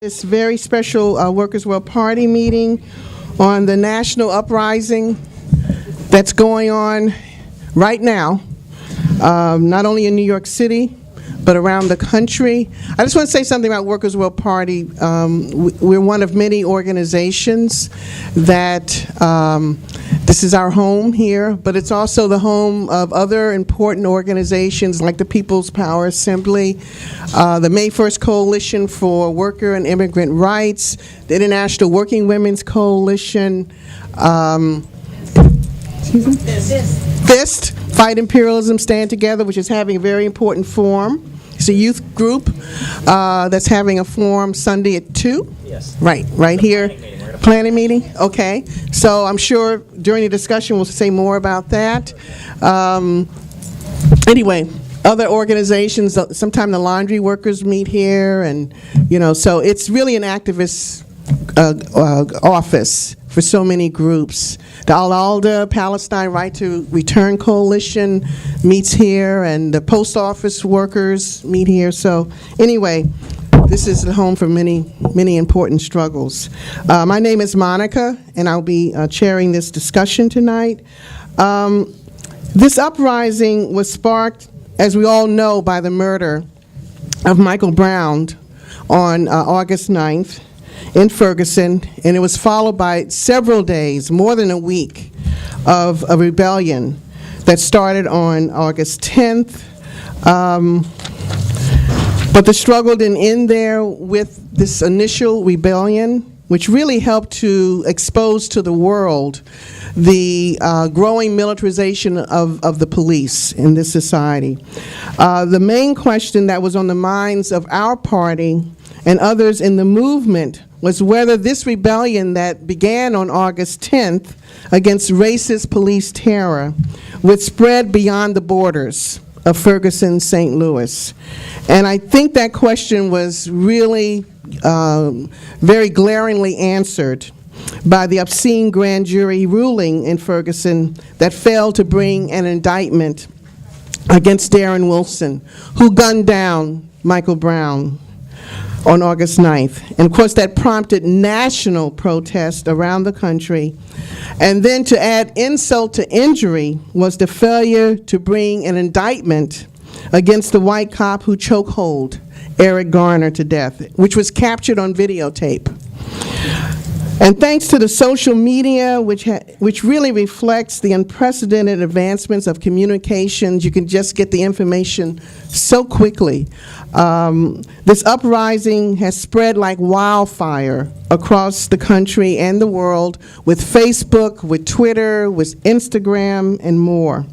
This very special Workers' World Party meeting on the national uprising that's going on right now, not only in New York City, but around the country. I just want to say something about Workers' World Party. We're one of many organizations that, this is our home here, but it's also the home of other important organizations like the People's Power Assembly, the May 1st Coalition for Worker and Immigrant Rights, the International Working Women's Coalition, FIST, Fight Imperialism, Stand Together, which is having a very important forum. It's a youth group that's having a forum Sunday at 2? Yes. Right here. Planning meeting? Okay. So I'm sure during the discussion we'll say more about that. Anyway, other organizations, sometimes the laundry workers meet here, and, so it's really an activist office for so many groups. The Al-Alda Palestine Right to Return Coalition meets here, and the post office workers meet here. So anyway, this is the home for many, many important struggles. My name is Monica, and I'll be chairing this discussion tonight. This uprising was sparked, as we all know, by the murder of Michael Brown on August 9th. In Ferguson, and it was followed by several days, more than a week, of a rebellion that started on August 10th. But the struggle didn't end there with this initial rebellion, which really helped to expose to the world the growing militarization of the police in this society. The main question that was on the minds of our party and others in the movement was whether this rebellion that began on August 10th against racist police terror would spread beyond the borders of Ferguson, St. Louis. And I think that question was really very glaringly answered by the obscene grand jury ruling in Ferguson that failed to bring an indictment against Darren Wilson, who gunned down Michael Brown on August 9th. And of course that prompted national protest around the country. And then to add insult to injury was the failure to bring an indictment against the white cop who chokehold Eric Garner to death, which was captured on videotape. And thanks to the social media, which really reflects the unprecedented advancements of communications, you can just get the information so quickly. This uprising has spread like wildfire across the country and the world with Facebook, with Twitter, with Instagram, and more.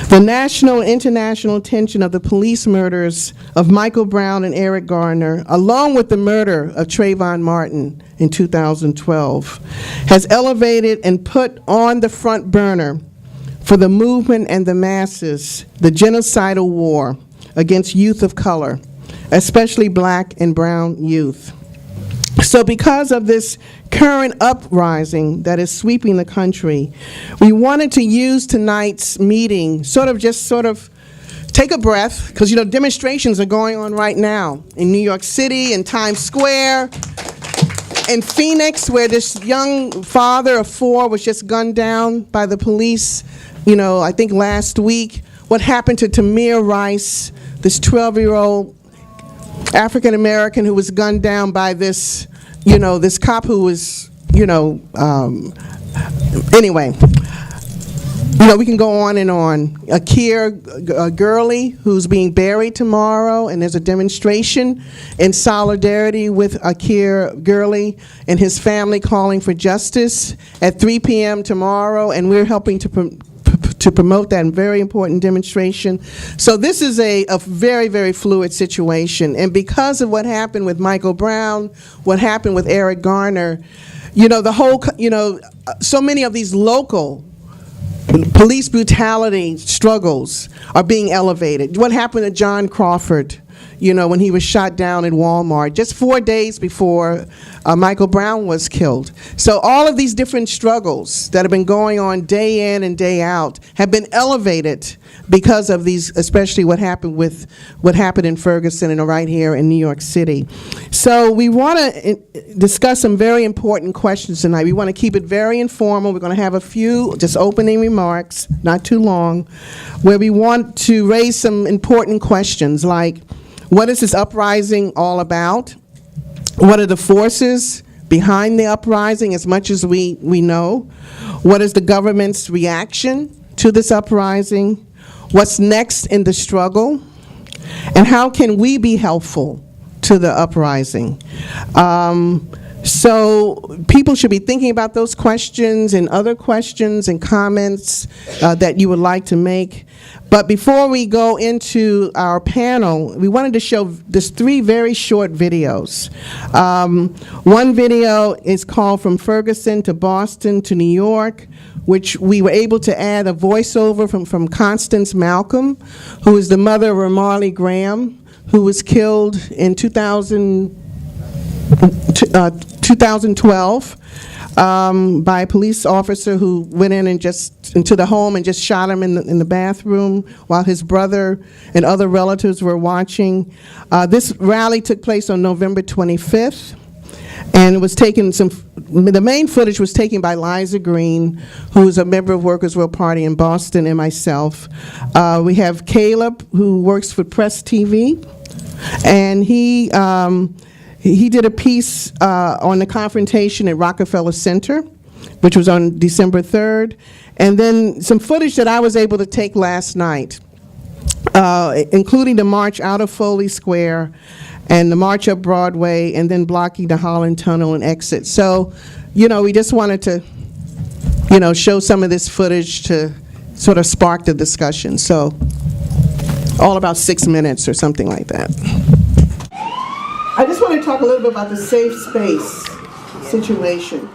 The national and international attention of the police murders of Michael Brown and Eric Garner, along with the murder of Trayvon Martin in 2012, has elevated and put on the front burner for the movement and the masses the genocidal war against youth of color, especially black and brown youth. So because of this current uprising that is sweeping the country, we wanted to use tonight's meeting sort of take a breath, because demonstrations are going on right now in New York City, in Times Square, in Phoenix, where this young father of 4 was just gunned down by the police, I think last week. What happened to Tamir Rice, this 12-year-old African American who was gunned down by this, this cop who was, anyway. We can go on and on. Akir Gurley, who's being buried tomorrow, and there's a demonstration in solidarity with Akir Gurley and his family calling for justice at 3 p.m. tomorrow, and we're helping to promote that very important demonstration. So this is a very, very fluid situation. And because of what happened with Michael Brown, what happened with Eric Garner, the whole, so many of these local police brutality struggles are being elevated. What happened to John Crawford, when he was shot down in Walmart, just 4 days before Michael Brown was killed. So all of these different struggles that have been going on day in and day out have been elevated because of these, especially what happened in Ferguson and right here in New York City. So we want to discuss some very important questions tonight. We want to keep it very informal. We're going to have a few just opening remarks, not too long, where we want to raise some important questions like, what is this uprising all about? What are the forces behind the uprising, as much as we know? What is the government's reaction to this uprising? What's next in the struggle? And how can we be helpful to the uprising? So people should be thinking about those questions and other questions and comments that you would like to make. But before we go into our panel, we wanted to show just 3 very short videos. One video is called From Ferguson to Boston to New York, which we were able to add a voiceover from Constance Malcolm, who is the mother of Ramarley Graham, who was killed in 2012 by a police officer who went in and into the home and just shot him in the bathroom while his brother and other relatives were watching. This rally took place on November 25th, and it was the main footage was taken by Liza Green, who is a member of Workers' World Party in Boston, and myself. We have Caleb, who works for Press TV, and he did a piece on the confrontation at Rockefeller Center, which was on December 3rd, and then some footage that I was able to take last night, including the march out of Foley Square and the march up Broadway, and then blocking the Holland Tunnel and exit. So, we just wanted to, show some of this footage to sort of spark the discussion. So, all about 6 minutes or something like that. I just want to talk a little bit about the safe space situation,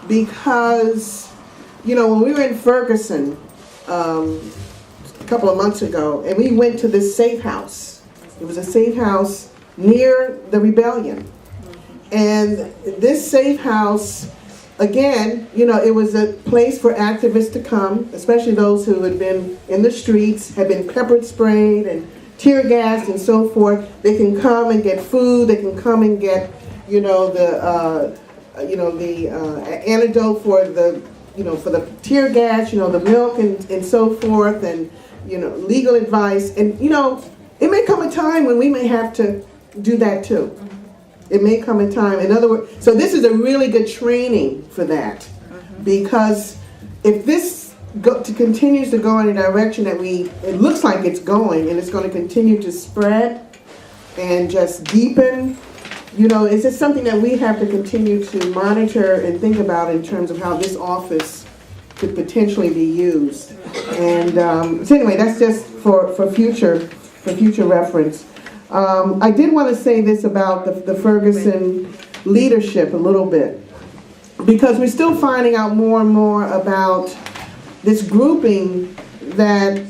because, when we were in Ferguson a couple of months ago, and we went to this safe house. It was a safe house near the rebellion. And this safe house, again, it was a place for activists to come, especially those who had been in the streets, had been pepper sprayed and tear gas and so forth. They can come and get food. They can come and get, the antidote for the, for the tear gas, the milk and so forth, and legal advice. And it may come a time when we may have to do that too. It may come a time. In other words, so this is a really good training for that, because if this continues to go in a direction that it looks like it's going, and it's going to continue to spread and just deepen, it's just something that we have to continue to monitor and think about in terms of how this office could potentially be used. And so anyway, that's just for future reference. I did want to say this about the Ferguson leadership a little bit, because we're still finding out more and more about this grouping that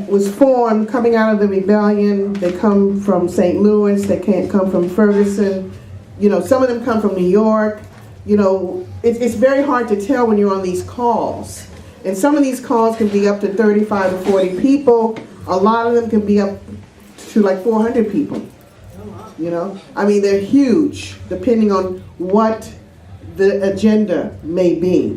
was formed coming out of the rebellion. They come from St. Louis, they can't come from Ferguson. Some of them come from New York. It's very hard to tell when you're on these calls. And some of these calls can be up to 35 to 40 people. A lot of them can be up to like 400 people. They're huge, depending on what the agenda may be.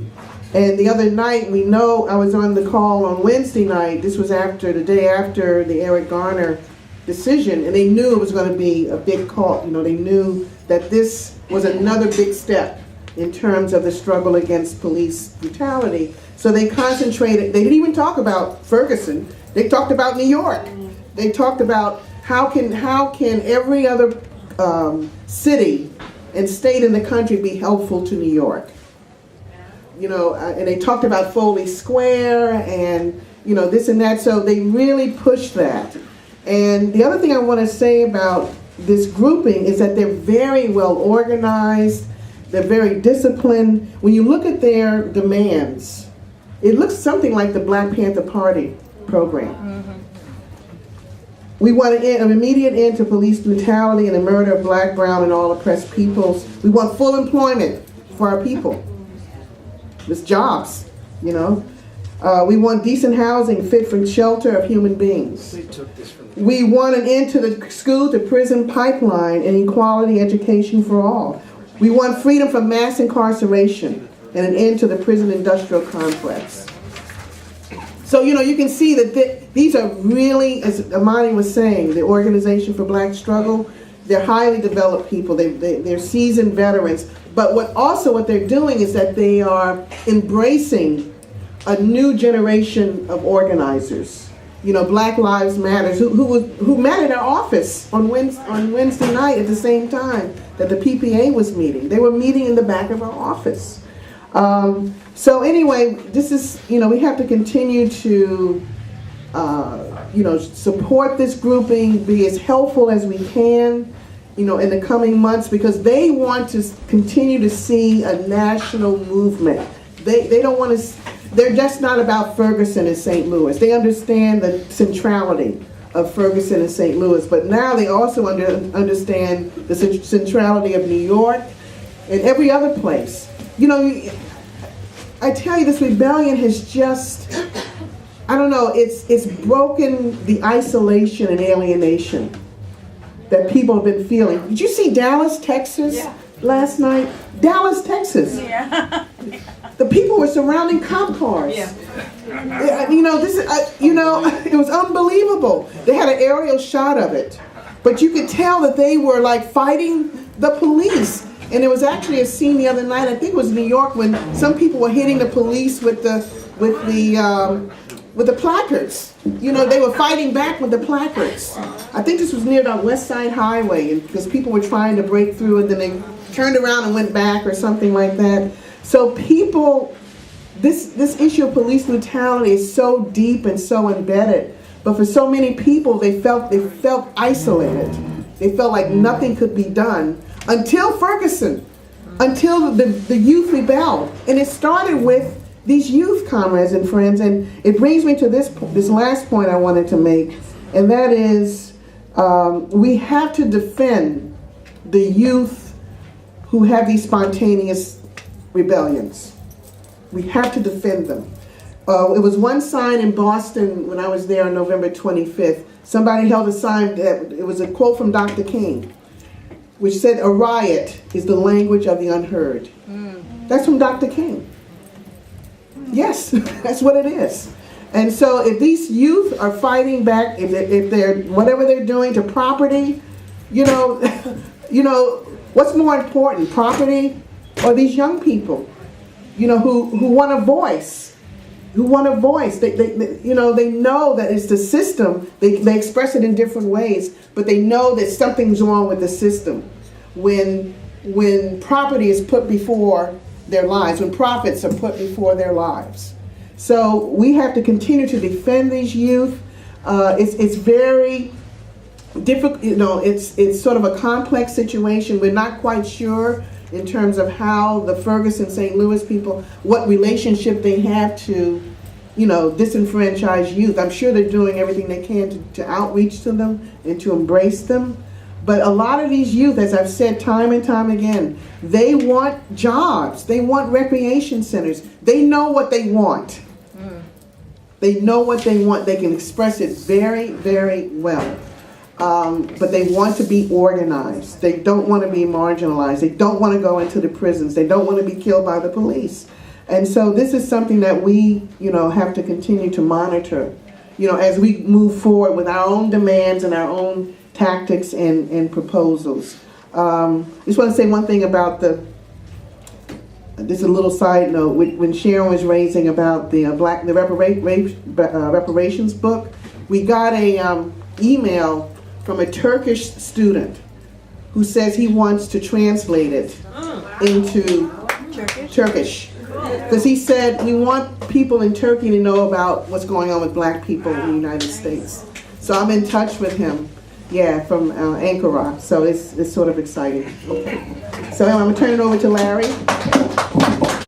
And the other night, I was on the call on Wednesday night. This was the day after the Eric Garner decision, and they knew it was going to be a big call. They knew that this was another big step in terms of the struggle against police brutality. So they concentrated. They didn't even talk about Ferguson. They talked about New York. They talked about how can every other city and state in the country be helpful to New York. And they talked about Foley Square and this and that. So they really pushed that. And the other thing I want to say about this grouping is that they're very well organized. They're very disciplined. When you look at their demands, it looks something like the Black Panther Party program. We want an immediate end to police brutality and the murder of black, brown, and all oppressed peoples. We want full employment for our people. With jobs, you know. We want decent housing fit for shelter of human beings. We want an end to the school to prison pipeline and equality education for all. We want freedom from mass incarceration and an end to the prison industrial complex. So, you know, you can see that these are really, as Amani was saying, the Organization for Black Struggle, they're highly developed people. They're seasoned veterans. But what they're doing is that they are embracing a new generation of organizers. You know, Black Lives Matter, who met in our office on Wednesday night at the same time that the PPA was meeting. They were meeting in the back of our office. So anyway, this is, you know, we have to continue to, you know, support this grouping, be as helpful as we can, you know, in the coming months, because they want to continue to see a national movement. They don't want to, they're just not about Ferguson and St. Louis. They understand the centrality of Ferguson and St. Louis, but now they also understand the centrality of New York and every other place. You know, I tell you, this rebellion has just, I don't know, it's broken the isolation and alienation that people have been feeling. Did you see Dallas, Texas last night? Dallas, Texas. Yeah. The people were surrounding cop cars. Yeah. You know, this is, you know, it was unbelievable. They had an aerial shot of it, but you could tell that they were like fighting the police. And there was actually a scene the other night, I think it was New York, when some people were hitting the police with the placards. You know, they were fighting back with the placards. I think this was near the West Side Highway, and because people were trying to break through, and then they turned around and went back or something like that. So people, this issue of police brutality is so deep and so embedded. But for so many people, they felt isolated. They felt like nothing could be done until Ferguson, until the youth rebelled. And it started with these youth comrades and friends. And it brings me to this last point I wanted to make, and that is we have to defend the youth who have these spontaneous rebellions. We have to defend them. It was one sign in Boston when I was there on November 25th. Somebody held a sign that it was a quote from Dr. King, which said, "A riot is the language of the unheard." That's from Dr. King. Yes, that's what it is. And so if these youth are fighting back, if they're whatever they're doing to property, you know, what's more important, property or these young people, you know, who want a voice? Who want a voice. They know that it's the system. They express it in different ways, but they know that something's wrong with the system when property is put before their lives, when profits are put before their lives. So we have to continue to defend these youth. It's very difficult. You know, it's sort of a complex situation. We're not quite sure in terms of how the Ferguson, St. Louis people, what relationship they have to, you know, disenfranchised youth. I'm sure they're doing everything they can to outreach to them and to embrace them. But a lot of these youth, as I've said time and time again, they want jobs. They want recreation centers. They know what they want. They know what they want. They can express it very, very well. But they want to be organized. They don't want to be marginalized. They don't want to go into the prisons. They don't want to be killed by the police. And so this is something that we, you know, have to continue to monitor, you know, as we move forward with our own demands and our own tactics and proposals. Just want to say one thing about this is a little side note. When Sharon was raising about the reparations book, we got a email from a Turkish student who says he wants to translate it into Turkish. Because he said we want people in Turkey to know about what's going on with black people in the United States. So I'm in touch with him, from Ankara. So it's sort of exciting. Okay. So I'm going to turn it over to Larry.